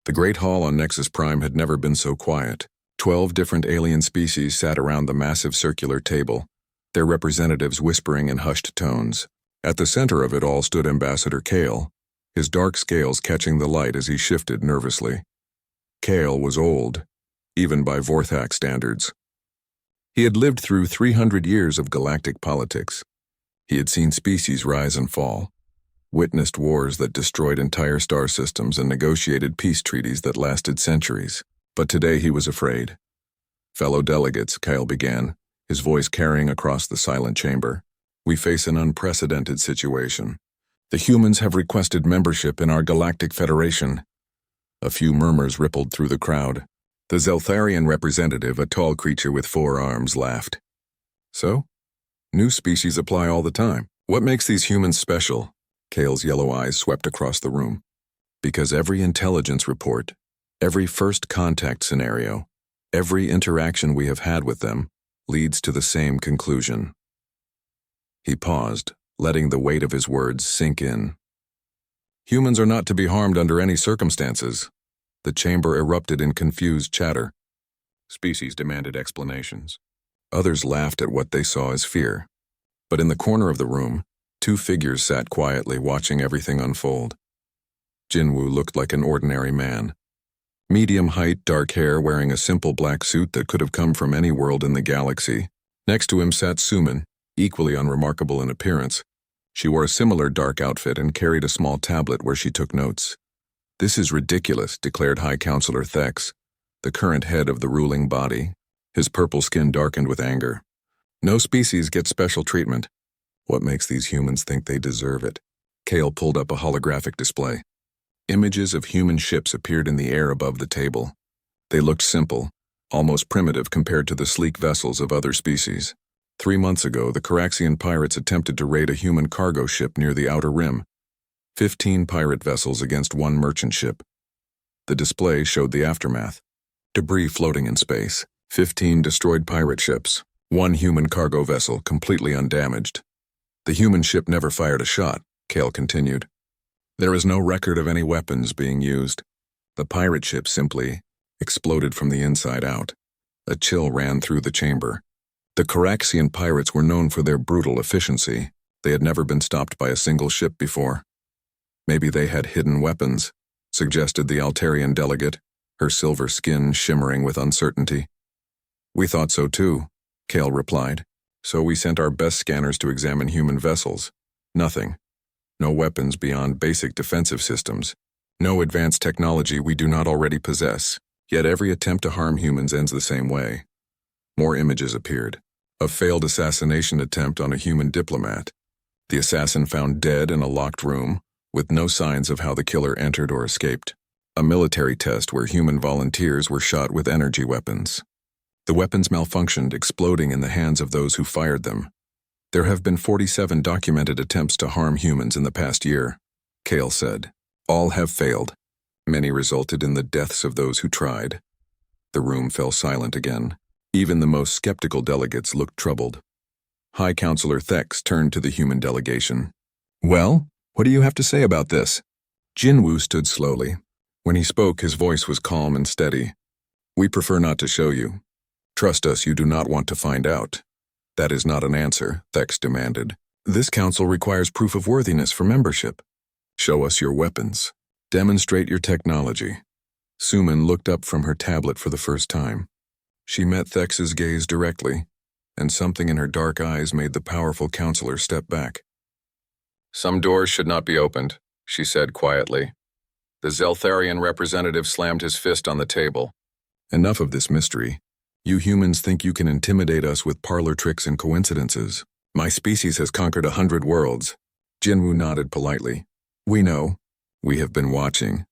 The Great Hall on Nexus Prime had never been so quiet. 12 different alien species sat around the massive circular table, their representatives whispering in hushed tones. At the center of it all stood Ambassador Kale, his dark scales catching the light as he shifted nervously. Kale was old, even by Vorthak standards. He had lived through 300 years of galactic politics. He had seen species rise and fall, witnessed wars that destroyed entire star systems and negotiated peace treaties that lasted centuries. But today he was afraid. "Fellow delegates," Kale began, his voice carrying across the silent chamber, "we face an unprecedented situation. The humans have requested membership in our Galactic Federation." A few murmurs rippled through the crowd. The Zeltharian representative, a tall creature with 4 arms, laughed. "So? New species apply all the time. What makes these humans special?" Kale's yellow eyes swept across the room. "Because every intelligence report, every first contact scenario, every interaction we have had with them leads to the same conclusion." He paused, letting the weight of his words sink in. "Humans are not to be harmed under any circumstances." The chamber erupted in confused chatter. Species demanded explanations. Others laughed at what they saw as fear. But in the corner of the room, 2 figures sat quietly watching everything unfold. Jinwoo looked like an ordinary man. Medium height, dark hair, wearing a simple black suit that could have come from any world in the galaxy. Next to him sat Suman, equally unremarkable in appearance. She wore a similar dark outfit and carried a small tablet where she took notes. "This is ridiculous," declared High Counselor Thex, the current head of the ruling body. His purple skin darkened with anger. "No species gets special treatment. What makes these humans think they deserve it?" Kale pulled up a holographic display. Images of human ships appeared in the air above the table. They looked simple, almost primitive compared to the sleek vessels of other species. 3 months ago, the Caraxian pirates attempted to raid a human cargo ship near the Outer Rim. 15 pirate vessels against 1 merchant ship. The display showed the aftermath. Debris floating in space. 15 destroyed pirate ships. 1 human cargo vessel completely undamaged. "The human ship never fired a shot," Kale continued. "There is no record of any weapons being used. The pirate ship simply exploded from the inside out." A chill ran through the chamber. The Caraxian pirates were known for their brutal efficiency. They had never been stopped by a single ship before. "Maybe they had hidden weapons," suggested the Altarian delegate, her silver skin shimmering with uncertainty. "We thought so too," Kale replied. "So we sent our best scanners to examine human vessels. Nothing. No weapons beyond basic defensive systems. No advanced technology we do not already possess. Yet every attempt to harm humans ends the same way." More images appeared. A failed assassination attempt on a human diplomat. The assassin found dead in a locked room, with no signs of how the killer entered or escaped. A military test where human volunteers were shot with energy weapons. The weapons malfunctioned, exploding in the hands of those who fired them. There have been 47 documented attempts to harm humans in the past year, Kale said. All have failed. Many resulted in the deaths of those who tried. The room fell silent again. Even the most skeptical delegates looked troubled. High Counselor Thex turned to the human delegation. "Well, what do you have to say about this?" Jinwoo stood slowly. When he spoke, his voice was calm and steady. "We prefer not to show you. Trust us, you do not want to find out." "That is not an answer," Thex demanded. "This council requires proof of worthiness for membership. Show us your weapons. Demonstrate your technology." Suman looked up from her tablet for the first time. She met Thex's gaze directly, and something in her dark eyes made the powerful counselor step back. "Some doors should not be opened," she said quietly. The Zeltharian representative slammed his fist on the table. "Enough of this mystery. You humans think you can intimidate us with parlor tricks and coincidences. My species has conquered 100 worlds." Jinwoo nodded politely. "We know. We have been watching."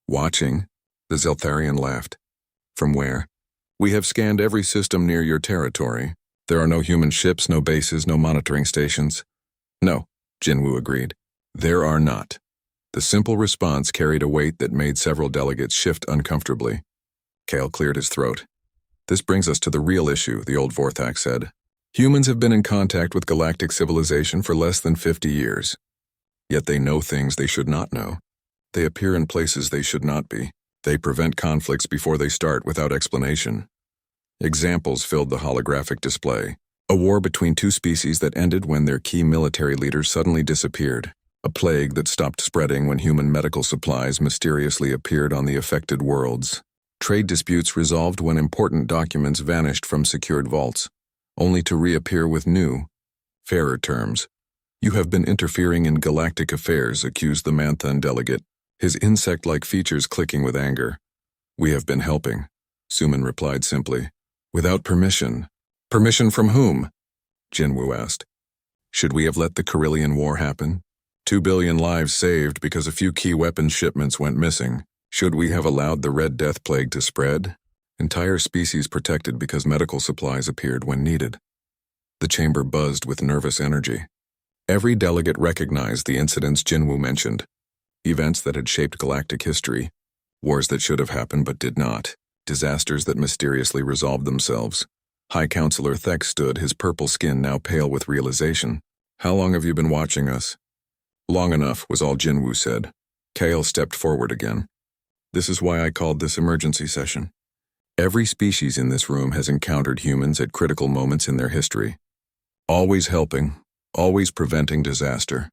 "Watching?" The Zeltharian laughed. "From where?" "We have scanned every system near your territory. There are no human ships, no bases, no monitoring stations." "No," Jinwoo agreed. "There are not." The simple response carried a weight that made several delegates shift uncomfortably. Kale cleared his throat. "This brings us to the real issue," the old Vorthak said. "Humans have been in contact with galactic civilization for less than 50 years. Yet they know things they should not know. They appear in places they should not be. They prevent conflicts before they start without explanation. Examples filled the holographic display. A war between two species that ended when their key military leaders suddenly disappeared. A plague that stopped spreading when human medical supplies mysteriously appeared on the affected worlds. Trade disputes resolved when important documents vanished from secured vaults, only to reappear with new, fairer terms. You have been interfering in galactic affairs, accused the Manthan delegate, his insect-like features clicking with anger. We have been helping, Suman replied simply. Without permission. Permission from whom? Jinwoo asked. Should we have let the Carillion War happen? 2 billion lives saved because a few key weapons shipments went missing. Should we have allowed the Red Death Plague to spread? Entire species protected because medical supplies appeared when needed. The chamber buzzed with nervous energy. Every delegate recognized the incidents Jinwoo mentioned. Events that had shaped galactic history. Wars that should have happened but did not. Disasters that mysteriously resolved themselves. High Counselor Thek stood, his purple skin now pale with realization. How long have you been watching us? Long enough, was all Jinwoo said. Kale stepped forward again. This is why I called this emergency session. Every species in this room has encountered humans at critical moments in their history. Always helping, always preventing disaster.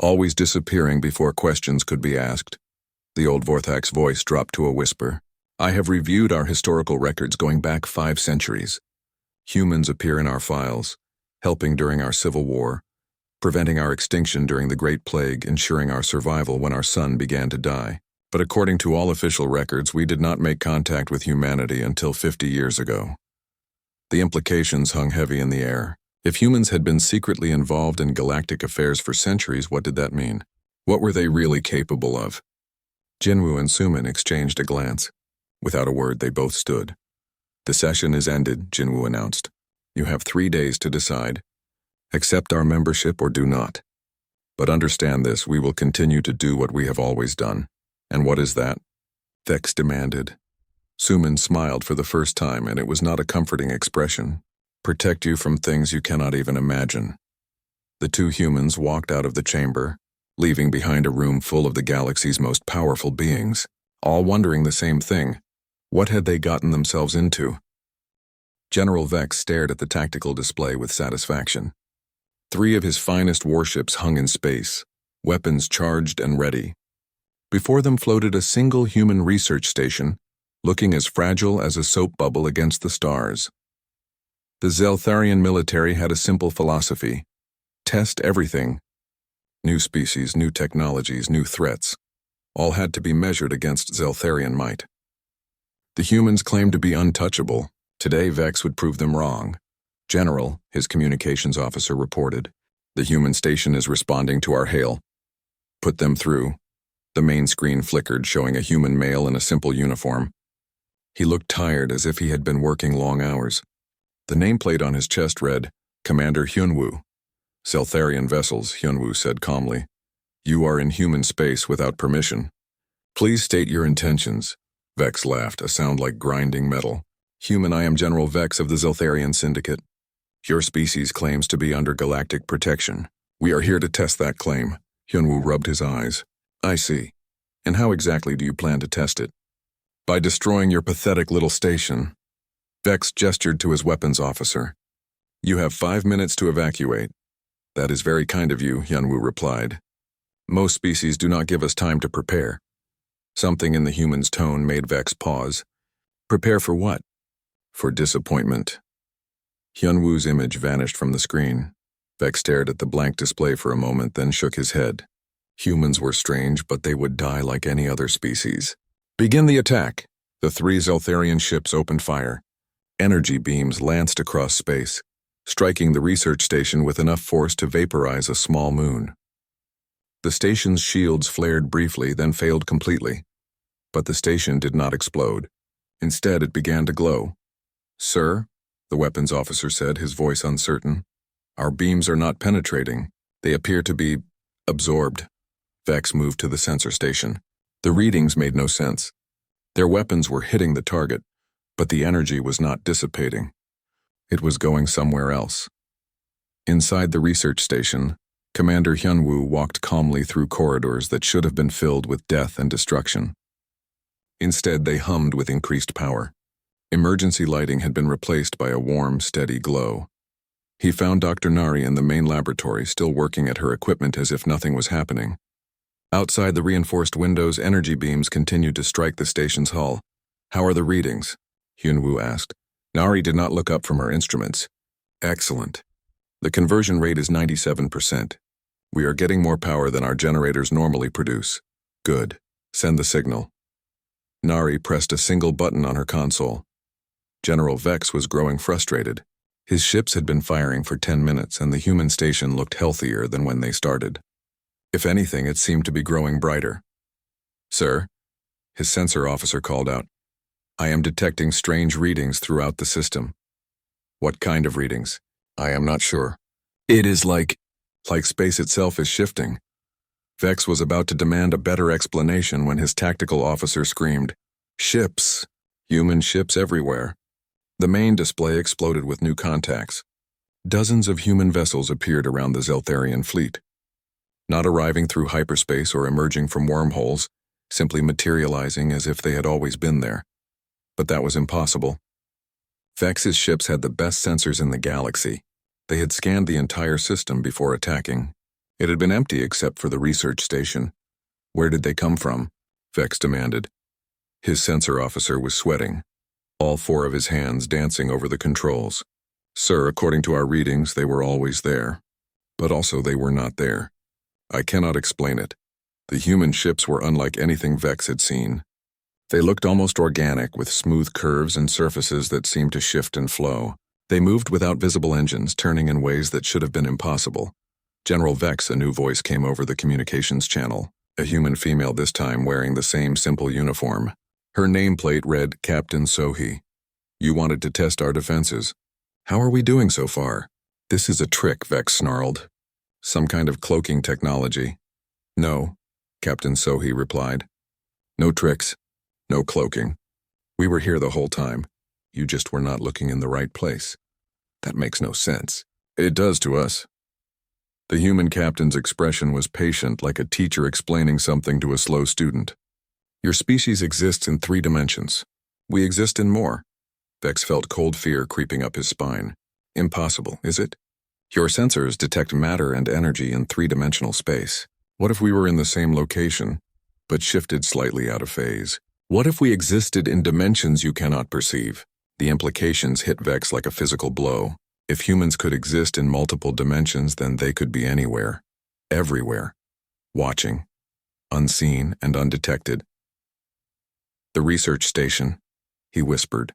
Always disappearing before questions could be asked. The old Vorthak's voice dropped to a whisper. I have reviewed our historical records going back 5 centuries. Humans appear in our files, helping during our civil war, preventing our extinction during the Great Plague, ensuring our survival when our sun began to die. But according to all official records, we did not make contact with humanity until 50 years ago. The implications hung heavy in the air. If humans had been secretly involved in galactic affairs for centuries, what did that mean? What were they really capable of? Jinwoo and Suman exchanged a glance. Without a word, they both stood. The session is ended, Jinwoo announced. You have 3 days to decide. Accept our membership or do not. But understand this, we will continue to do what we have always done. And what is that? Thex demanded. Suman smiled for the first time, and it was not a comforting expression. Protect you from things you cannot even imagine. The two humans walked out of the chamber, leaving behind a room full of the galaxy's most powerful beings, all wondering the same thing. What had they gotten themselves into? General Vex stared at the tactical display with satisfaction. 3 of his finest warships hung in space, weapons charged and ready. Before them floated a single human research station, looking as fragile as a soap bubble against the stars. The Zeltharian military had a simple philosophy: test everything. New species, new technologies, new threats. All had to be measured against Zeltharian might. The humans claimed to be untouchable. Today, Vex would prove them wrong. General, his communications officer reported, the human station is responding to our hail. Put them through. The main screen flickered, showing a human male in a simple uniform. He looked tired, as if he had been working long hours. The nameplate on his chest read, Commander Hyunwoo. Zeltharian vessels, Hyunwoo said calmly. You are in human space without permission. Please state your intentions. Vex laughed, a sound like grinding metal. Human, I am General Vex of the Zeltharian Syndicate. Your species claims to be under galactic protection. We are here to test that claim. Hyunwoo rubbed his eyes. I see. And how exactly do you plan to test it? By destroying your pathetic little station. Vex gestured to his weapons officer. You have 5 minutes to evacuate. That is very kind of you, Hyunwoo replied. Most species do not give us time to prepare. Something in the human's tone made Vex pause. Prepare for what? For disappointment. Hyunwoo's image vanished from the screen. Vex stared at the blank display for a moment, then shook his head. Humans were strange, but they would die like any other species. Begin the attack. The 3 Zeltharian ships opened fire. Energy beams lanced across space, striking the research station with enough force to vaporize a small moon. The station's shields flared briefly, then failed completely. But the station did not explode. Instead, it began to glow. Sir, the weapons officer said, his voice uncertain. Our beams are not penetrating. They appear to be absorbed. Vex moved to the sensor station. The readings made no sense. Their weapons were hitting the target, but the energy was not dissipating. It was going somewhere else. Inside the research station, Commander Hyunwoo walked calmly through corridors that should have been filled with death and destruction. Instead, they hummed with increased power. Emergency lighting had been replaced by a warm, steady glow. He found Dr. Nari in the main laboratory, still working at her equipment as if nothing was happening. Outside the reinforced windows, energy beams continued to strike the station's hull. "How are the readings?" Hyunwoo asked. Nari did not look up from her instruments. "Excellent. The conversion rate is 97%. We are getting more power than our generators normally produce." "Good. Send the signal." Nari pressed a single button on her console. General Vex was growing frustrated. His ships had been firing for 10 minutes, and the human station looked healthier than when they started. If anything, it seemed to be growing brighter. "Sir," his sensor officer called out, "I am detecting strange readings throughout the system." "What kind of readings?" "I am not sure. It is like space itself is shifting." Vex was about to demand a better explanation when his tactical officer screamed, "Ships! Human ships everywhere!" The main display exploded with new contacts. Dozens of human vessels appeared around the Zeltharian fleet. Not arriving through hyperspace or emerging from wormholes, simply materializing as if they had always been there. But that was impossible. Vex's ships had the best sensors in the galaxy. They had scanned the entire system before attacking. It had been empty except for the research station. "Where did they come from?" Vex demanded. His sensor officer was sweating, all four of his hands dancing over the controls. "Sir, according to our readings, they were always there. But also they were not there. I cannot explain it. The human ships were unlike anything Vex had seen. They looked almost organic, with smooth curves and surfaces that seemed to shift and flow. They moved without visible engines, turning in ways that should have been impossible." General Vex, a new voice came over the communications channel, a human female this time wearing the same simple uniform. Her nameplate read, "Captain Sohee. You wanted to test our defenses. How are we doing so far?" "This is a trick," Vex snarled. "Some kind of cloaking technology." "No," Captain Sohee replied. "No tricks. No cloaking. We were here the whole time. You just were not looking in the right place." "That makes no sense." "It does to us." The human captain's expression was patient, like a teacher explaining something to a slow student. "Your species exists in 3 dimensions. We exist in more." Vex felt cold fear creeping up his spine. "Impossible, is it? Your sensors detect matter and energy in 3-dimensional space. What if we were in the same location, but shifted slightly out of phase? What if we existed in dimensions you cannot perceive?" The implications hit Vex like a physical blow. If humans could exist in multiple dimensions, then they could be anywhere, everywhere, watching, unseen and undetected. "The research station," he whispered,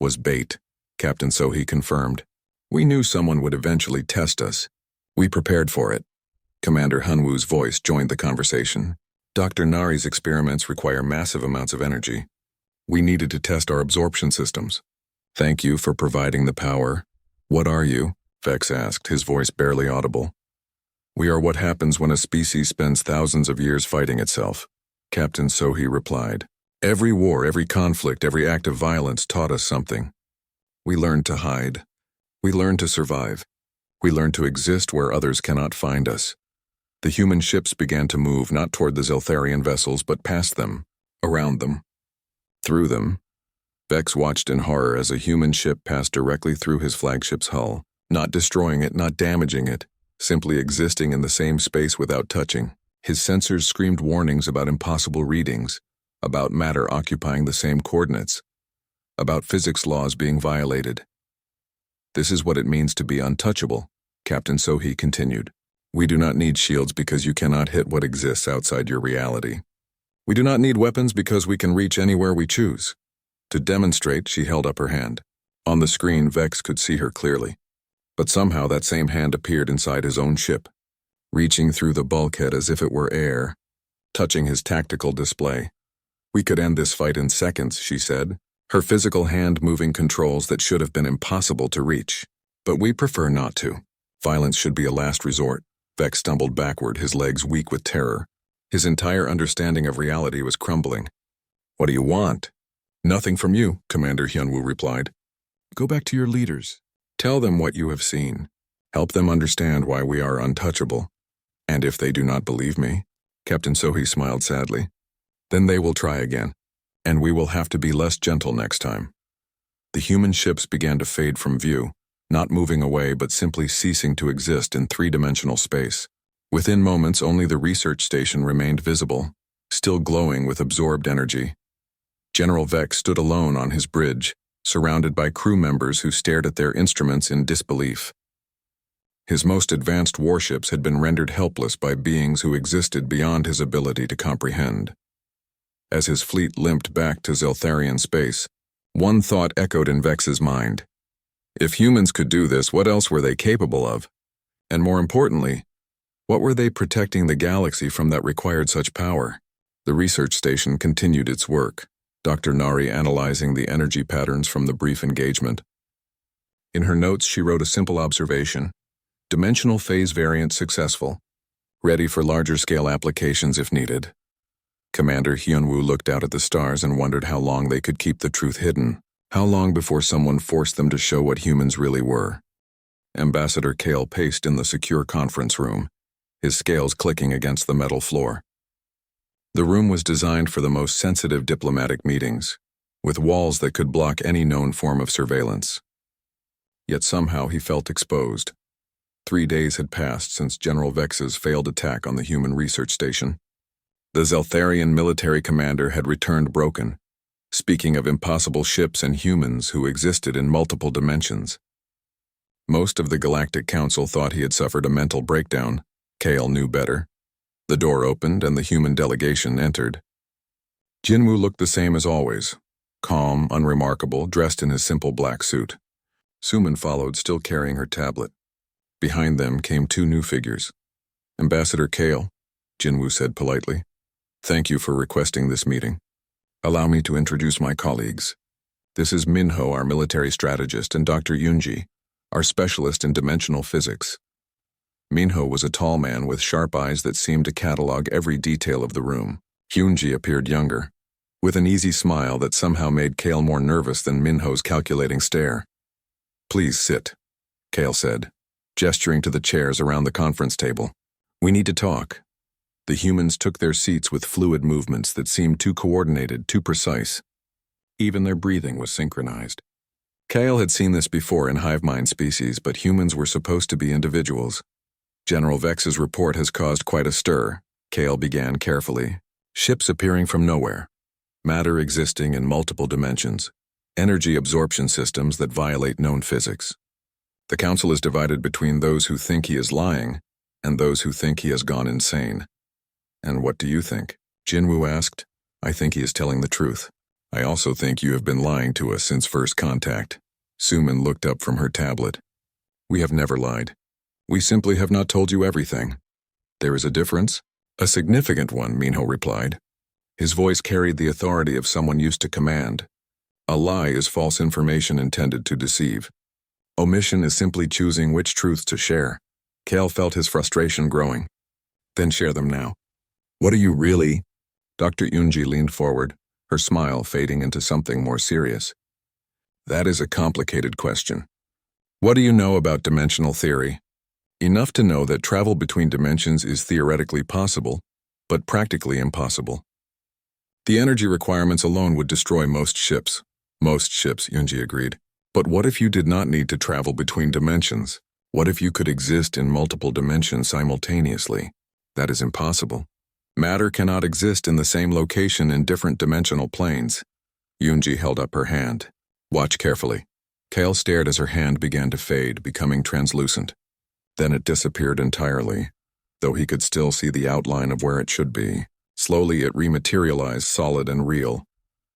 "was bait," Captain Sohee confirmed. "We knew someone would eventually test us. We prepared for it." Commander Hunwoo's voice joined the conversation. "Dr. Nari's experiments require massive amounts of energy. We needed to test our absorption systems. Thank you for providing the power." "What are you?" Vex asked, his voice barely audible. "We are what happens when a species spends thousands of years fighting itself," Captain Sohee replied. "Every war, every conflict, every act of violence taught us something. We learned to hide. We learned to survive. We learned to exist where others cannot find us." The human ships began to move not toward the Zeltharian vessels, but past them, around them, through them. Vex watched in horror as a human ship passed directly through his flagship's hull, not destroying it, not damaging it, simply existing in the same space without touching. His sensors screamed warnings about impossible readings, about matter occupying the same coordinates, about physics laws being violated. "This is what it means to be untouchable," Captain Sohee continued. "We do not need shields because you cannot hit what exists outside your reality. We do not need weapons because we can reach anywhere we choose." To demonstrate, she held up her hand. On the screen, Vex could see her clearly. But somehow that same hand appeared inside his own ship, reaching through the bulkhead as if it were air, touching his tactical display. "We could end this fight in seconds," she said, her physical hand moving controls that should have been impossible to reach. "But we prefer not to. Violence should be a last resort." Vex stumbled backward, his legs weak with terror. His entire understanding of reality was crumbling. "What do you want?" "Nothing from you," Commander Hyunwoo replied. "Go back to your leaders. Tell them what you have seen. Help them understand why we are untouchable. And if they do not believe me," Captain Sohee smiled sadly, "then they will try again. And we will have to be less gentle next time. The human ships began to fade from view, not moving away but simply ceasing to exist in three-dimensional space. Within moments, only the research station remained visible, still glowing with absorbed energy. General Vex stood alone on his bridge, surrounded by crew members who stared at their instruments in disbelief. His most advanced warships had been rendered helpless by beings who existed beyond his ability to comprehend. As his fleet limped back to Zeltharian space, one thought echoed in Vex's mind. If humans could do this, what else were they capable of? And more importantly, what were they protecting the galaxy from that required such power? The research station continued its work, Dr. Nari analyzing the energy patterns from the brief engagement. In her notes, she wrote a simple observation: dimensional phase variant successful, ready for larger-scale applications if needed. Commander Hyunwoo looked out at the stars and wondered how long they could keep the truth hidden, how long before someone forced them to show what humans really were. Ambassador Kale paced in the secure conference room, his scales clicking against the metal floor. The room was designed for the most sensitive diplomatic meetings, with walls that could block any known form of surveillance. Yet somehow he felt exposed. 3 days had passed since General Vex's failed attack on the human research station. The Zeltharian military commander had returned broken, speaking of impossible ships and humans who existed in multiple dimensions. Most of the Galactic Council thought he had suffered a mental breakdown. Kale knew better. The door opened and the human delegation entered. Jinwoo looked the same as always, calm, unremarkable, dressed in his simple black suit. Suman followed, still carrying her tablet. Behind them came 2 new figures. Ambassador Kale, Jinwoo said politely. Thank you for requesting this meeting. Allow me to introduce my colleagues. This is Minho, our military strategist, and Dr. Yunji, our specialist in dimensional physics. Minho was a tall man with sharp eyes that seemed to catalog every detail of the room. Hyunji appeared younger, with an easy smile that somehow made Kale more nervous than Minho's calculating stare. Please sit, Kale said, gesturing to the chairs around the conference table. We need to talk. The humans took their seats with fluid movements that seemed too coordinated, too precise. Even their breathing was synchronized. Kale had seen this before in hive mind species, but humans were supposed to be individuals. General Vex's report has caused quite a stir, Kale began carefully. Ships appearing from nowhere. Matter existing in multiple dimensions. Energy absorption systems that violate known physics. The council is divided between those who think he is lying and those who think he has gone insane. And what do you think? Jinwoo asked. I think he is telling the truth. I also think you have been lying to us since first contact. Suman looked up from her tablet. We have never lied. We simply have not told you everything. There is a difference? A significant one, Minho replied. His voice carried the authority of someone used to command. A lie is false information intended to deceive. Omission is simply choosing which truths to share. Kale felt his frustration growing. Then share them now. What are you really? Dr. Yunji leaned forward, her smile fading into something more serious. That is a complicated question. What do you know about dimensional theory? Enough to know that travel between dimensions is theoretically possible, but practically impossible. The energy requirements alone would destroy most ships. Most ships, Yunji agreed. But what if you did not need to travel between dimensions? What if you could exist in multiple dimensions simultaneously? That is impossible. Matter cannot exist in the same location in different dimensional planes. Yunji held up her hand. Watch carefully. Kale stared as her hand began to fade, becoming translucent. Then it disappeared entirely, though he could still see the outline of where it should be. Slowly it rematerialized, solid and real.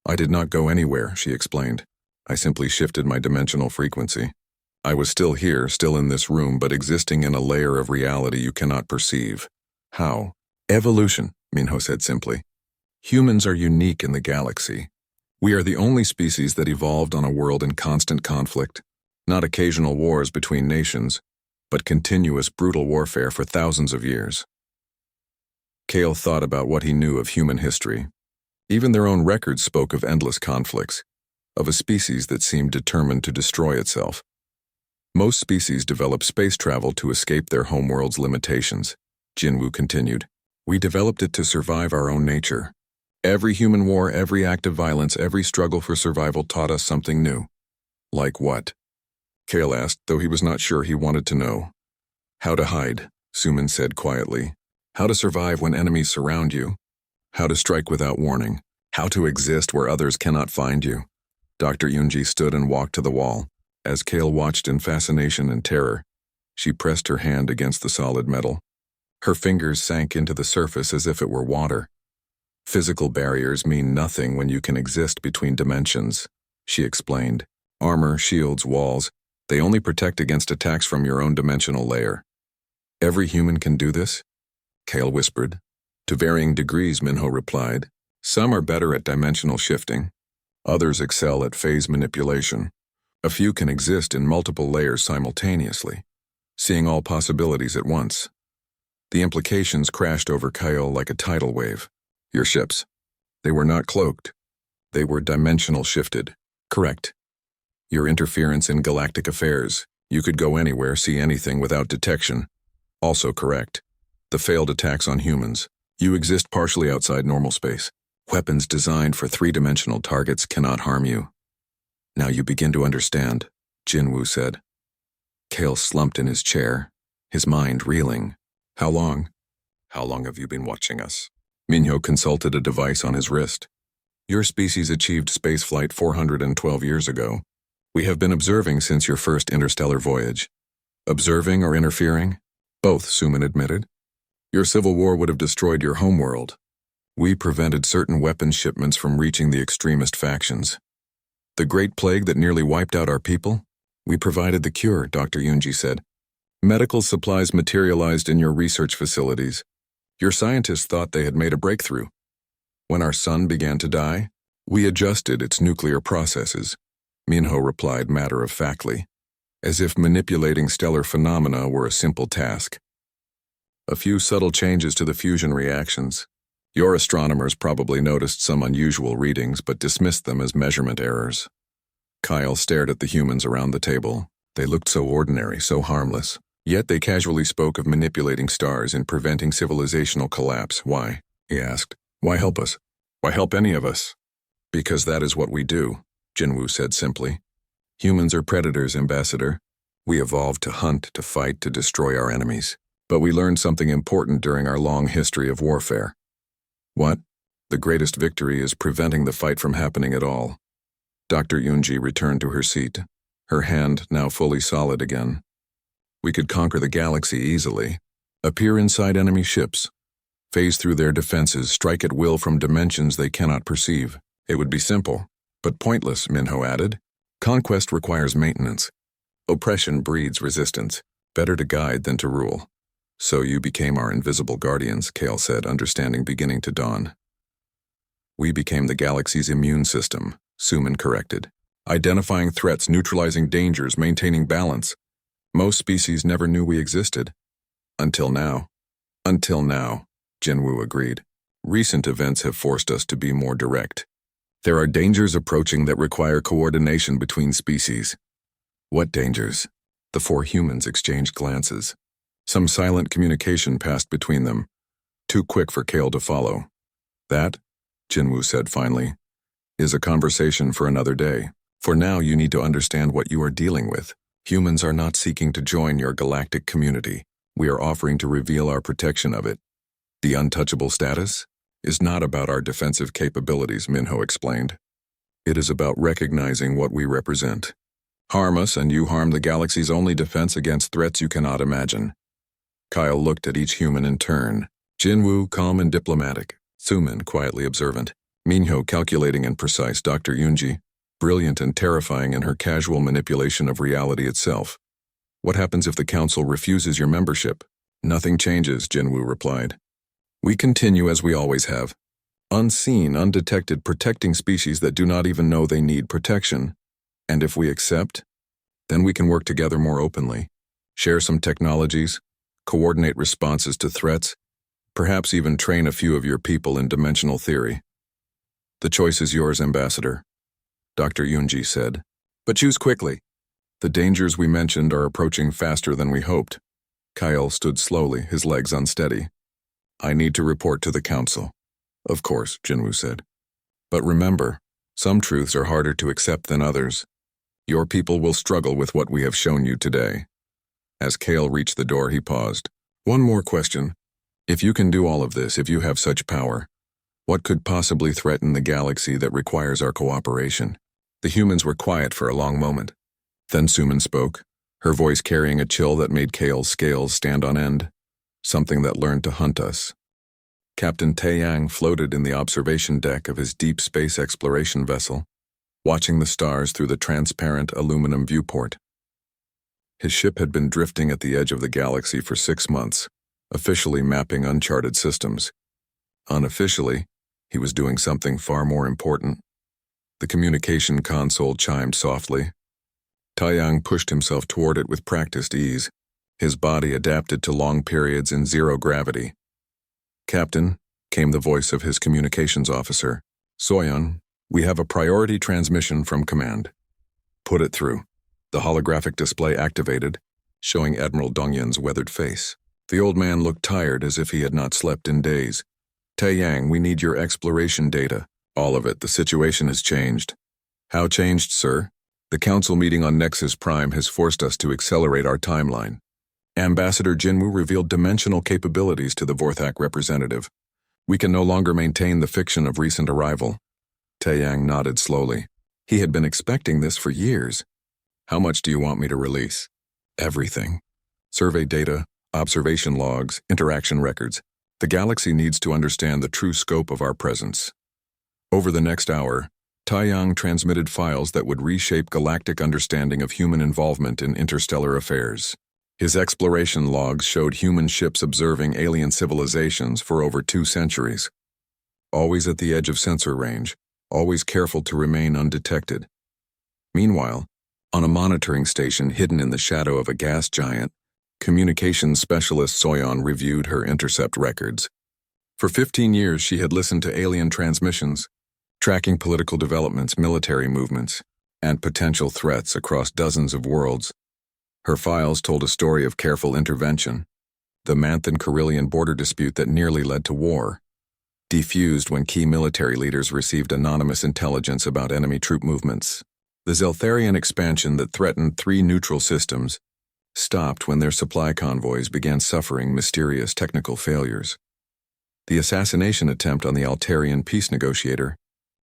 I did not go anywhere, she explained. I simply shifted my dimensional frequency. I was still here, still in this room, but existing in a layer of reality you cannot perceive. How? Evolution, Minho said simply. Humans are unique in the galaxy. We are the only species that evolved on a world in constant conflict, not occasional wars between nations, but continuous brutal warfare for thousands of years. Kale thought about what he knew of human history. Even their own records spoke of endless conflicts, of a species that seemed determined to destroy itself. Most species develop space travel to escape their homeworld's limitations, Jinwoo continued. We developed it to survive our own nature. Every human war, every act of violence, every struggle for survival taught us something new. Like what? Kale asked, though he was not sure he wanted to know. How to hide, Suman said quietly. How to survive when enemies surround you. How to strike without warning. How to exist where others cannot find you. Dr. Yunji stood and walked to the wall. As Kale watched in fascination and terror, she pressed her hand against the solid metal. Her fingers sank into the surface as if it were water. Physical barriers mean nothing when you can exist between dimensions, she explained. Armor, shields, walls, they only protect against attacks from your own dimensional layer. Every human can do this? Kale whispered. To varying degrees, Minho replied. Some are better at dimensional shifting. Others excel at phase manipulation. A few can exist in multiple layers simultaneously, seeing all possibilities at once. The implications crashed over Kyle like a tidal wave. Your ships. They were not cloaked. They were dimensional shifted. Correct. Your interference in galactic affairs. You could go anywhere, see anything without detection. Also correct. The failed attacks on humans. You exist partially outside normal space. Weapons designed for three-dimensional targets cannot harm you. Now you begin to understand, Jinwoo said. Kale slumped in his chair, his mind reeling. How long? How long have you been watching us? Minho consulted a device on his wrist. Your species achieved spaceflight 412 years ago. We have been observing since your first interstellar voyage. Observing or interfering? Both, Suman admitted. Your civil war would have destroyed your homeworld. We prevented certain weapons shipments from reaching the extremist factions. The Great Plague that nearly wiped out our people? We provided the cure, Dr. Yunji said. Medical supplies materialized in your research facilities. Your scientists thought they had made a breakthrough. When our sun began to die, we adjusted its nuclear processes, Minho replied matter-of-factly, as if manipulating stellar phenomena were a simple task. A few subtle changes to the fusion reactions. Your astronomers probably noticed some unusual readings but dismissed them as measurement errors. Kyle stared at the humans around the table. They looked so ordinary, so harmless. Yet they casually spoke of manipulating stars and preventing civilizational collapse. Why? He asked. Why help us? Why help any of us? Because that is what we do, Jinwoo said simply. Humans are predators, Ambassador. We evolved to hunt, to fight, to destroy our enemies. But we learned something important during our long history of warfare. What? The greatest victory is preventing the fight from happening at all. Dr. Yunji returned to her seat, her hand now fully solid again. We could conquer the galaxy easily, appear inside enemy ships, phase through their defenses, strike at will from dimensions they cannot perceive. It would be simple, but pointless, Minho added. Conquest requires maintenance. Oppression breeds resistance. Better to guide than to rule. So you became our invisible guardians, Kale said, understanding beginning to dawn. We became the galaxy's immune system, Suman corrected. Identifying threats, neutralizing dangers, maintaining balance. Most species never knew we existed. Until now. Until now, Jinwoo agreed. Recent events have forced us to be more direct. There are dangers approaching that require coordination between species. What dangers? The four humans exchanged glances. Some silent communication passed between them, too quick for Kale to follow. That, Jinwoo said finally, is a conversation for another day. For now, you need to understand what you are dealing with. Humans are not seeking to join your galactic community. We are offering to reveal our protection of it. The untouchable status is not about our defensive capabilities, Minho explained. It is about recognizing what we represent. Harm us and you harm the galaxy's only defense against threats you cannot imagine. Kyle looked at each human in turn. Jinwoo, calm and diplomatic. Suman, quietly observant. Minho, calculating and precise. Dr. Yunji, brilliant and terrifying in her casual manipulation of reality itself. What happens if the council refuses your membership? Nothing changes, Jinwoo replied. We continue as we always have. Unseen, undetected, protecting species that do not even know they need protection. And if we accept, then we can work together more openly, share some technologies, coordinate responses to threats, perhaps even train a few of your people in dimensional theory. The choice is yours, Ambassador, Dr. Yunji said. But choose quickly. The dangers we mentioned are approaching faster than we hoped. Kyle stood slowly, his legs unsteady. I need to report to the council. Of course, Jinwoo said. But remember, some truths are harder to accept than others. Your people will struggle with what we have shown you today. As Kale reached the door, he paused. One more question. If you can do all of this, if you have such power, what could possibly threaten the galaxy that requires our cooperation? The humans were quiet for a long moment. Then Suman spoke, her voice carrying a chill that made Kale's scales stand on end. Something that learned to hunt us. Captain Taeyang floated in the observation deck of his deep space exploration vessel, watching the stars through the transparent aluminum viewport. His ship had been drifting at the edge of the galaxy for 6 months, officially mapping uncharted systems. Unofficially, he was doing something far more important. The communication console chimed softly. Taeyang pushed himself toward it with practiced ease, his body adapted to long periods in zero gravity. Captain, came the voice of his communications officer. Soyeon, we have a priority transmission from command. Put it through. The holographic display activated, showing Admiral Dongyun's weathered face. The old man looked tired, as if he had not slept in days. Taeyang, we need your exploration data. All of it. The situation has changed. How changed, sir? The council meeting on Nexus Prime has forced us to accelerate our timeline. Ambassador Jinwoo revealed dimensional capabilities to the Vorthak representative. We can no longer maintain the fiction of recent arrival. Taeyang nodded slowly. He had been expecting this for years. How much do you want me to release? Everything. Survey data, observation logs, interaction records. The galaxy needs to understand the true scope of our presence. Over the next hour, Taeyang transmitted files that would reshape galactic understanding of human involvement in interstellar affairs. His exploration logs showed human ships observing alien civilizations for over 2 centuries. Always at the edge of sensor range, always careful to remain undetected. Meanwhile, on a monitoring station hidden in the shadow of a gas giant, communications specialist Soyeon reviewed her intercept records. For 15 years, she had listened to alien transmissions, tracking political developments, military movements, and potential threats across dozens of worlds. Her files told a story of careful intervention, the Manthan-Carillion border dispute that nearly led to war, defused when key military leaders received anonymous intelligence about enemy troop movements. The Zeltharian expansion that threatened 3 neutral systems stopped when their supply convoys began suffering mysterious technical failures. The assassination attempt on the Altarian peace negotiator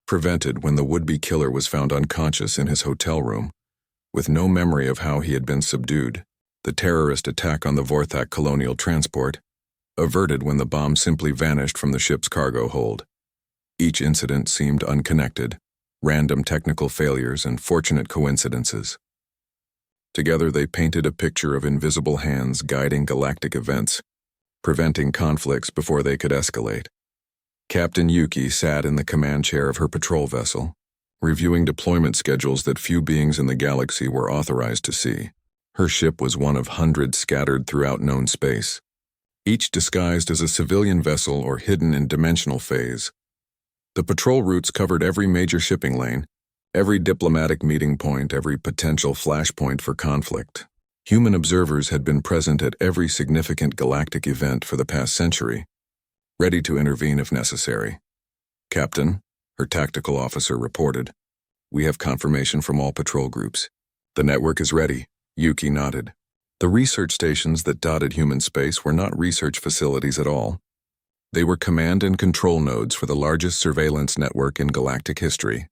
prevented when the would-be killer was found unconscious in his hotel room, with no memory of how he had been subdued. The terrorist attack on the Vorthak colonial transport averted when the bomb simply vanished from the ship's cargo hold. Each incident seemed unconnected, random technical failures and fortunate coincidences. Together they painted a picture of invisible hands guiding galactic events, preventing conflicts before they could escalate. Captain Yuki sat in the command chair of her patrol vessel, reviewing deployment schedules that few beings in the galaxy were authorized to see. Her ship was one of hundreds scattered throughout known space, each disguised as a civilian vessel or hidden in dimensional phase. The patrol routes covered every major shipping lane, every diplomatic meeting point, every potential flashpoint for conflict. Human observers had been present at every significant galactic event for the past century, ready to intervene if necessary. Captain, her tactical officer reported, we have confirmation from all patrol groups. The network is ready. Yuki nodded. The research stations that dotted human space were not research facilities at all. They were command and control nodes for the largest surveillance network in galactic history.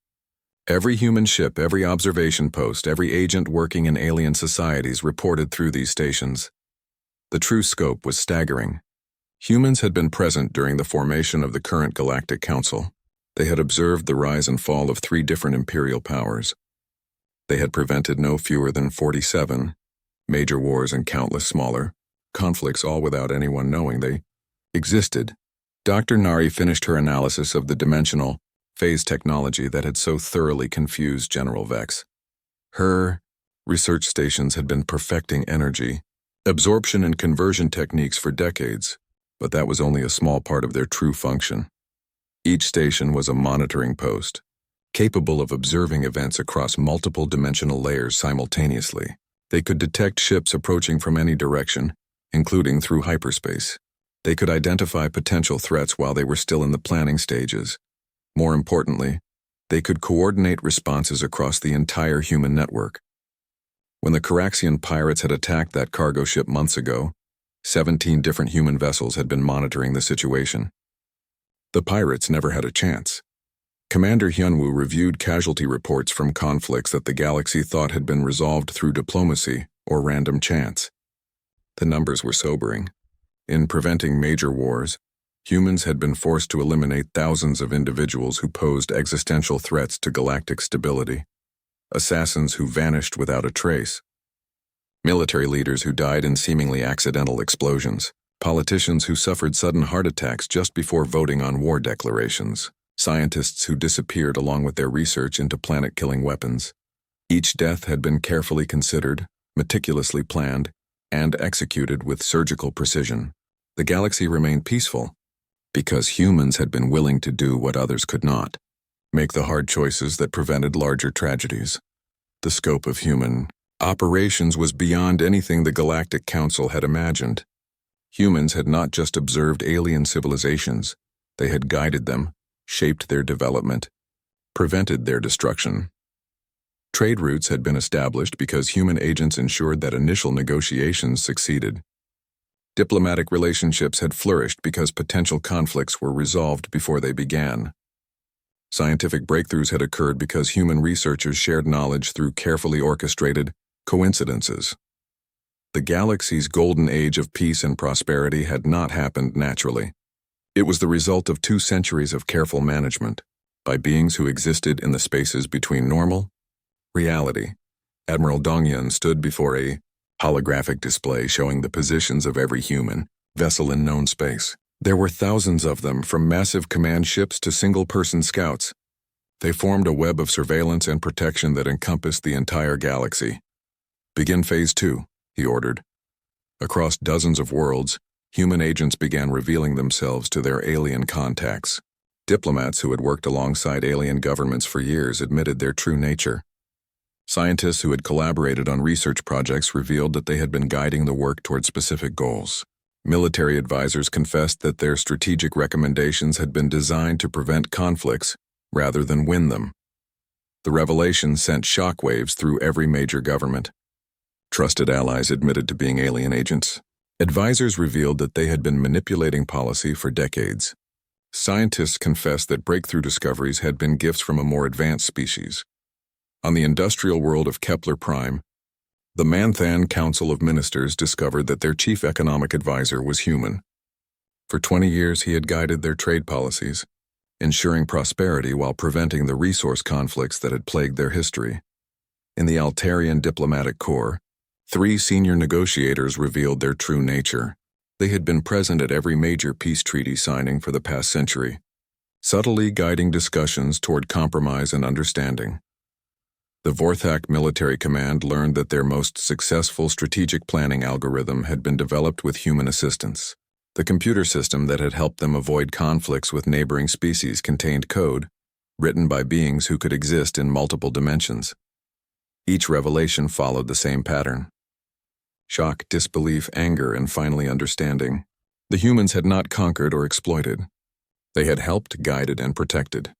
Every human ship, every observation post, every agent working in alien societies reported through these stations. The true scope was staggering. Humans had been present during the formation of the current Galactic Council. They had observed the rise and fall of 3 different imperial powers. They had prevented no fewer than 47 major wars and countless smaller conflicts, all without anyone knowing they existed. Dr. Nari finished her analysis of the dimensional phase technology that had so thoroughly confused General Vex. Her research stations had been perfecting energy, absorption and conversion techniques for decades, but that was only a small part of their true function. Each station was a monitoring post, capable of observing events across multiple dimensional layers simultaneously. They could detect ships approaching from any direction, including through hyperspace. They could identify potential threats while they were still in the planning stages. More importantly, they could coordinate responses across the entire human network. When the Caraxian pirates had attacked that cargo ship months ago, 17 different human vessels had been monitoring the situation. The pirates never had a chance. Commander Hyunwoo reviewed casualty reports from conflicts that the galaxy thought had been resolved through diplomacy or random chance. The numbers were sobering. In preventing major wars, humans had been forced to eliminate thousands of individuals who posed existential threats to galactic stability, assassins who vanished without a trace, military leaders who died in seemingly accidental explosions, politicians who suffered sudden heart attacks just before voting on war declarations, scientists who disappeared along with their research into planet-killing weapons. Each death had been carefully considered, meticulously planned, and executed with surgical precision. The galaxy remained peaceful because humans had been willing to do what others could not, make the hard choices that prevented larger tragedies. The scope of human operations was beyond anything the Galactic Council had imagined. Humans had not just observed alien civilizations, they had guided them, shaped their development, prevented their destruction. Trade routes had been established because human agents ensured that initial negotiations succeeded. Diplomatic relationships had flourished because potential conflicts were resolved before they began. Scientific breakthroughs had occurred because human researchers shared knowledge through carefully orchestrated coincidences. The galaxy's golden age of peace and prosperity had not happened naturally. It was the result of 2 centuries of careful management by beings who existed in the spaces between normal, reality. Admiral Donghyun stood before a holographic display showing the positions of every human vessel in known space. There were thousands of them, from massive command ships to single-person scouts. They formed a web of surveillance and protection that encompassed the entire galaxy. "Begin Phase 2, he ordered. Across dozens of worlds, human agents began revealing themselves to their alien contacts. Diplomats who had worked alongside alien governments for years admitted their true nature. Scientists who had collaborated on research projects revealed that they had been guiding the work toward specific goals. Military advisors confessed that their strategic recommendations had been designed to prevent conflicts rather than win them. The revelation sent shockwaves through every major government. Trusted allies admitted to being alien agents. Advisors revealed that they had been manipulating policy for decades. Scientists confessed that breakthrough discoveries had been gifts from a more advanced species. On the industrial world of Kepler Prime, the Manthan Council of Ministers discovered that their chief economic advisor was human. For 20 years he had guided their trade policies, ensuring prosperity while preventing the resource conflicts that had plagued their history. In the Altarian Diplomatic Corps, 3 senior negotiators revealed their true nature. They had been present at every major peace treaty signing for the past century, subtly guiding discussions toward compromise and understanding. The Vorthak Military Command learned that their most successful strategic planning algorithm had been developed with human assistance. The computer system that had helped them avoid conflicts with neighboring species contained code, written by beings who could exist in multiple dimensions. Each revelation followed the same pattern. Shock, disbelief, anger, and finally understanding. The humans had not conquered or exploited. They had helped, guided, and protected.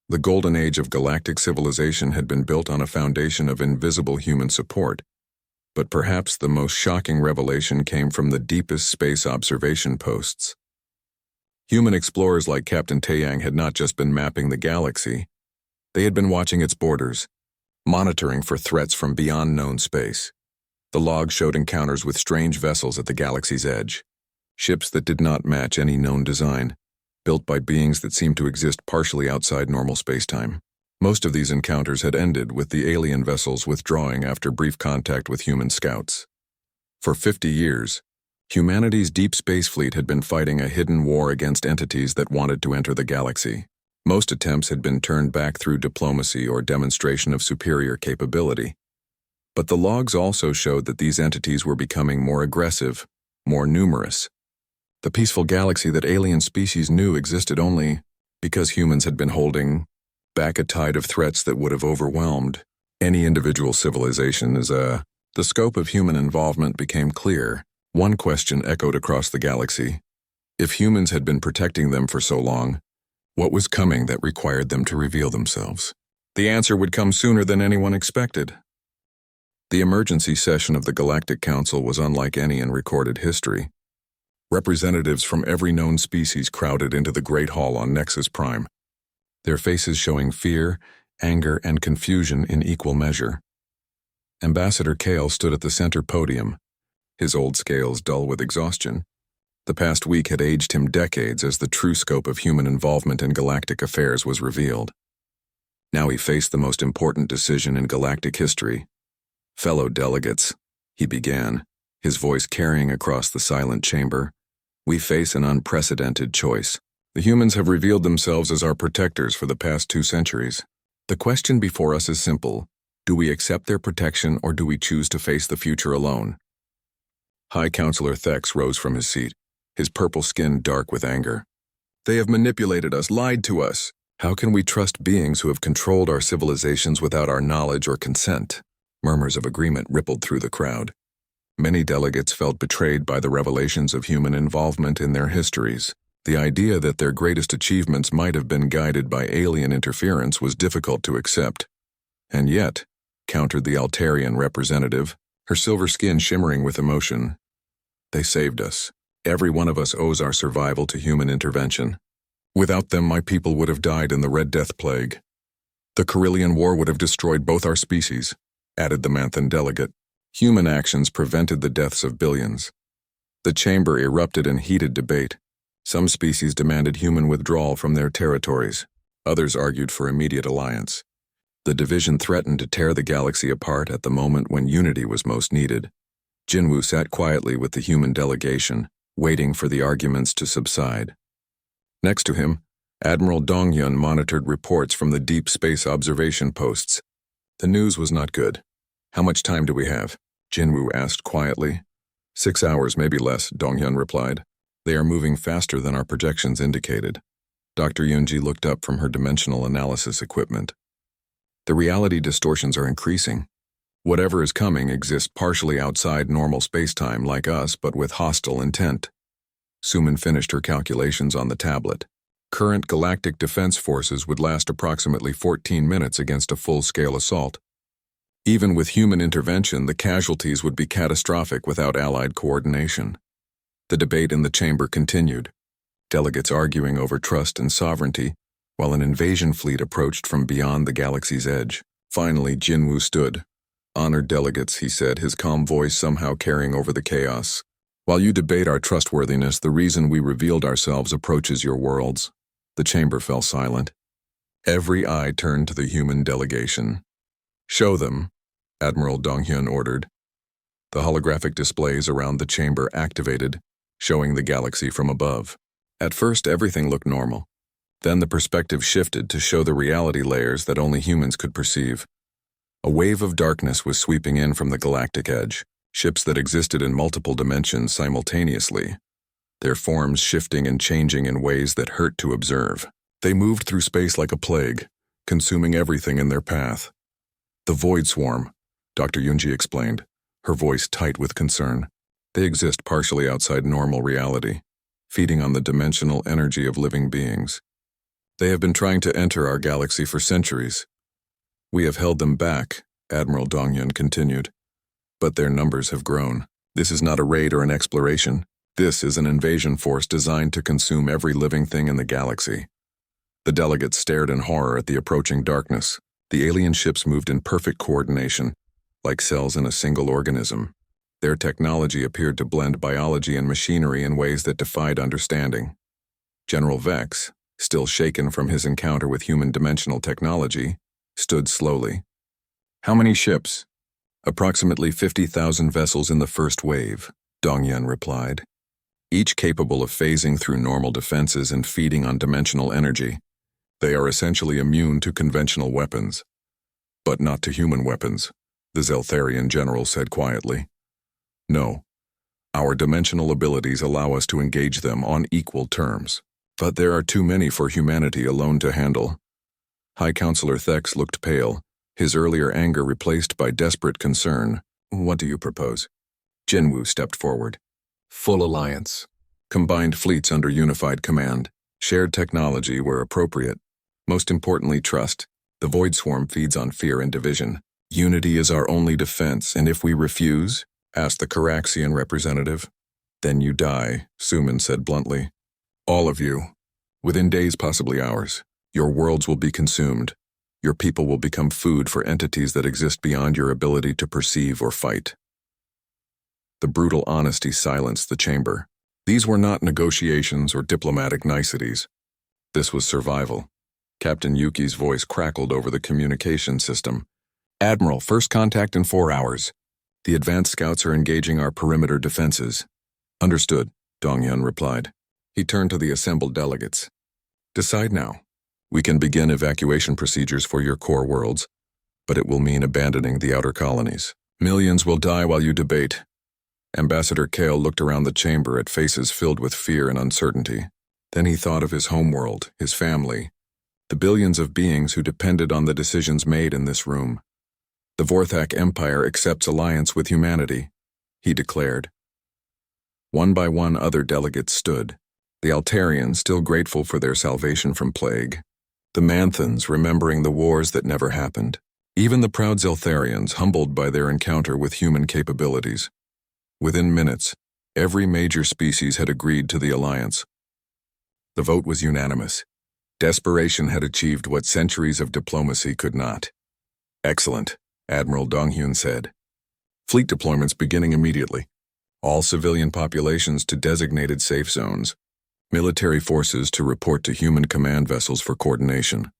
The golden age of galactic civilization had been built on a foundation of invisible human support, but perhaps the most shocking revelation came from the deepest space observation posts. Human explorers like Captain Taeyang had not just been mapping the galaxy, they had been watching its borders, monitoring for threats from beyond known space. The logs showed encounters with strange vessels at the galaxy's edge, ships that did not match any known design, built by beings that seemed to exist partially outside normal spacetime. Most of these encounters had ended with the alien vessels withdrawing after brief contact with human scouts. For 50 years, humanity's deep space fleet had been fighting a hidden war against entities that wanted to enter the galaxy. Most attempts had been turned back through diplomacy or demonstration of superior capability. But the logs also showed that these entities were becoming more aggressive, more numerous. The peaceful galaxy that alien species knew existed only because humans had been holding back a tide of threats that would have overwhelmed any individual civilization. The scope of human involvement became clear. One question echoed across the galaxy. If humans had been protecting them for so long, what was coming that required them to reveal themselves? The answer would come sooner than anyone expected. The emergency session of the Galactic Council was unlike any in recorded history. Representatives from every known species crowded into the Great Hall on Nexus Prime, their faces showing fear, anger, and confusion in equal measure. Ambassador Kale stood at the center podium, his old scales dull with exhaustion. The past week had aged him decades as the true scope of human involvement in galactic affairs was revealed. Now he faced the most important decision in galactic history. Fellow delegates, he began, his voice carrying across the silent chamber, we face an unprecedented choice. The humans have revealed themselves as our protectors for the past 2 centuries. The question before us is simple. Do we accept their protection or do we choose to face the future alone? High Counselor Thex rose from his seat, his purple skin dark with anger. They have manipulated us, lied to us. How can we trust beings who have controlled our civilizations without our knowledge or consent? Murmurs of agreement rippled through the crowd. Many delegates felt betrayed by the revelations of human involvement in their histories. The idea that their greatest achievements might have been guided by alien interference was difficult to accept. And yet, countered the Altarian representative, her silver skin shimmering with emotion, they saved us. Every one of us owes our survival to human intervention. Without them, my people would have died in the Red Death Plague. The Carillion War would have destroyed both our species, added the Manthan delegate. Human actions prevented the deaths of billions. The chamber erupted in heated debate. Some species demanded human withdrawal from their territories. Others argued for immediate alliance. The division threatened to tear the galaxy apart at the moment when unity was most needed. Jinwu sat quietly with the human delegation, waiting for the arguments to subside. Next to him, Admiral Dongyun monitored reports from the deep space observation posts. The news was not good. How much time do we have? Jinwu asked quietly. 6 hours, maybe less, Dongyun replied. They are moving faster than our projections indicated. Dr. Yunji looked up from her dimensional analysis equipment. The reality distortions are increasing. Whatever is coming exists partially outside normal spacetime like us, but with hostile intent. Suman finished her calculations on the tablet. Current galactic defense forces would last approximately 14 minutes against a full-scale assault. Even with human intervention, the casualties would be catastrophic without allied coordination. The debate in the chamber continued, delegates arguing over trust and sovereignty, while an invasion fleet approached from beyond the galaxy's edge. Finally, Jinwu stood. Honored delegates, he said, his calm voice somehow carrying over the chaos. While you debate our trustworthiness, the reason we revealed ourselves approaches your worlds. The chamber fell silent. Every eye turned to the human delegation. Show them, Admiral Donghyun ordered. The holographic displays around the chamber activated, showing the galaxy from above. At first, everything looked normal. Then the perspective shifted to show the reality layers that only humans could perceive. A wave of darkness was sweeping in from the galactic edge, ships that existed in multiple dimensions simultaneously, their forms shifting and changing in ways that hurt to observe. They moved through space like a plague, consuming everything in their path. The Void Swarm, Dr. Yunji explained, her voice tight with concern. They exist partially outside normal reality, feeding on the dimensional energy of living beings. They have been trying to enter our galaxy for centuries. We have held them back, Admiral Dongyun continued, but their numbers have grown. This is not a raid or an exploration. This is an invasion force designed to consume every living thing in the galaxy. The delegates stared in horror at the approaching darkness. The alien ships moved in perfect coordination, like cells in a single organism. Their technology appeared to blend biology and machinery in ways that defied understanding. General Vex, still shaken from his encounter with human dimensional technology, stood slowly. How many ships? Approximately 50,000 vessels in the first wave, Dongyun replied, each capable of phasing through normal defenses and feeding on dimensional energy. They are essentially immune to conventional weapons. But not to human weapons, the Zeltharian general said quietly. No, our dimensional abilities allow us to engage them on equal terms. But there are too many for humanity alone to handle. High Counselor Thex looked pale, his earlier anger replaced by desperate concern. What do you propose? Jinwu stepped forward. Full alliance. Combined fleets under unified command. Shared technology where appropriate. Most importantly, trust. The Void Swarm feeds on fear and division. Unity is our only defense, and if we refuse, asked the Caraxian representative. Then you die, Suman said bluntly. All of you. Within days, possibly hours. Your worlds will be consumed. Your people will become food for entities that exist beyond your ability to perceive or fight. The brutal honesty silenced the chamber. These were not negotiations or diplomatic niceties. This was survival. Captain Yuki's voice crackled over the communication system. Admiral, first contact in 4 hours. The advanced scouts are engaging our perimeter defenses. Understood, Dong-Yun replied. He turned to the assembled delegates. Decide now. We can begin evacuation procedures for your core worlds, but it will mean abandoning the outer colonies. Millions will die while you debate. Ambassador Kale looked around the chamber at faces filled with fear and uncertainty. Then he thought of his homeworld, his family, the billions of beings who depended on the decisions made in this room. The Vorthak Empire accepts alliance with humanity, he declared. One by one, other delegates stood. The Altarians, still grateful for their salvation from plague. The Manthans, remembering the wars that never happened. Even the proud Zeltharians, humbled by their encounter with human capabilities. Within minutes, every major species had agreed to the alliance. The vote was unanimous. Desperation had achieved what centuries of diplomacy could not. Excellent, Admiral Dong-Hyun said. Fleet deployments beginning immediately. All civilian populations to designated safe zones. Military forces to report to human command vessels for coordination.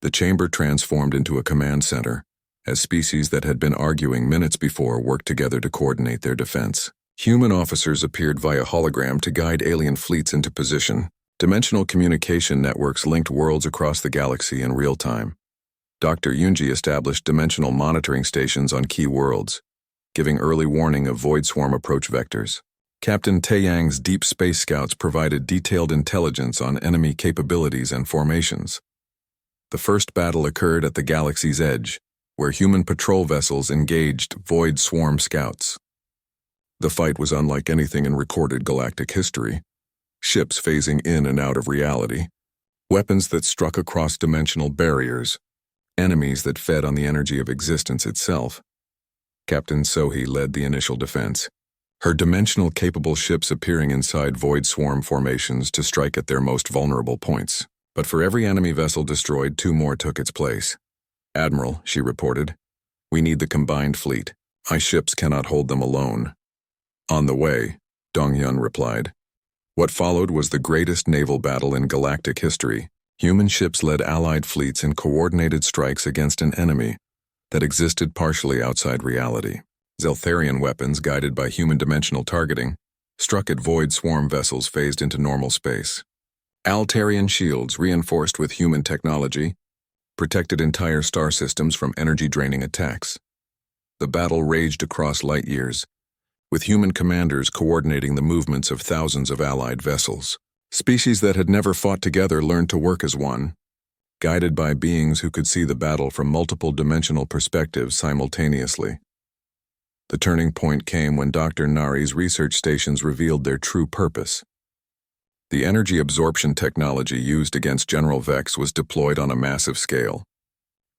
The chamber transformed into a command center, as species that had been arguing minutes before worked together to coordinate their defense. Human officers appeared via hologram to guide alien fleets into position. Dimensional communication networks linked worlds across the galaxy in real time. Dr. Yunji established dimensional monitoring stations on key worlds, giving early warning of void swarm approach vectors. Captain Taeyang's deep space scouts provided detailed intelligence on enemy capabilities and formations. The first battle occurred at the galaxy's edge, where human patrol vessels engaged void swarm scouts. The fight was unlike anything in recorded galactic history. Ships phasing in and out of reality, weapons that struck across dimensional barriers, enemies that fed on the energy of existence itself. Captain Sohee led the initial defense, her dimensional-capable ships appearing inside void swarm formations to strike at their most vulnerable points. But for every enemy vessel destroyed, 2 more took its place. Admiral, she reported, we need the combined fleet. My ships cannot hold them alone. On the way, Dong-Hyun replied. What followed was the greatest naval battle in galactic history. Human ships led allied fleets in coordinated strikes against an enemy that existed partially outside reality. Zeltharian weapons, guided by human dimensional targeting, struck at void swarm vessels phased into normal space. Altarian shields, reinforced with human technology, protected entire star systems from energy-draining attacks. The battle raged across light years, with human commanders coordinating the movements of thousands of allied vessels. Species that had never fought together learned to work as one, guided by beings who could see the battle from multiple dimensional perspectives simultaneously. The turning point came when Dr. Nari's research stations revealed their true purpose. The energy absorption technology used against General Vex was deployed on a massive scale,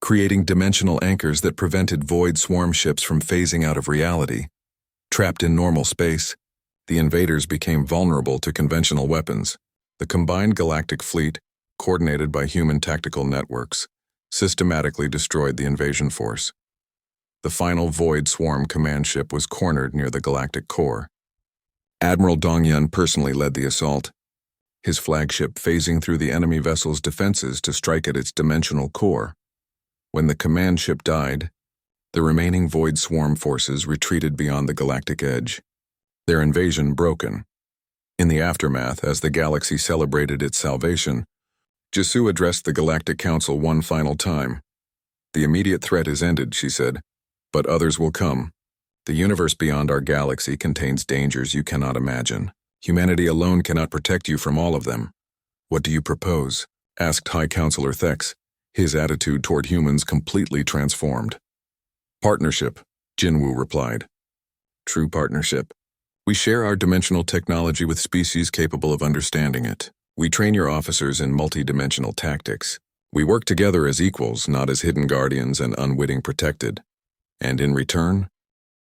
creating dimensional anchors that prevented void swarm ships from phasing out of reality. Trapped in normal space, the invaders became vulnerable to conventional weapons. The combined galactic fleet, coordinated by human tactical networks, systematically destroyed the invasion force. The final void swarm command ship was cornered near the galactic core. Admiral Dong-Yun personally led the assault, his flagship phasing through the enemy vessel's defenses to strike at its dimensional core. When the command ship died, the remaining void swarm forces retreated beyond the galactic edge, their invasion broken. In the aftermath, as the galaxy celebrated its salvation, Jisoo addressed the Galactic Council one final time. The immediate threat is ended, she said, but others will come. The universe beyond our galaxy contains dangers you cannot imagine. Humanity alone cannot protect you from all of them. What do you propose? Asked High Counselor Thex, his attitude toward humans completely transformed. Partnership, Jinwoo replied. True partnership. We share our dimensional technology with species capable of understanding it. We train your officers in multi-dimensional tactics. We work together as equals, not as hidden guardians and unwitting protected. And in return,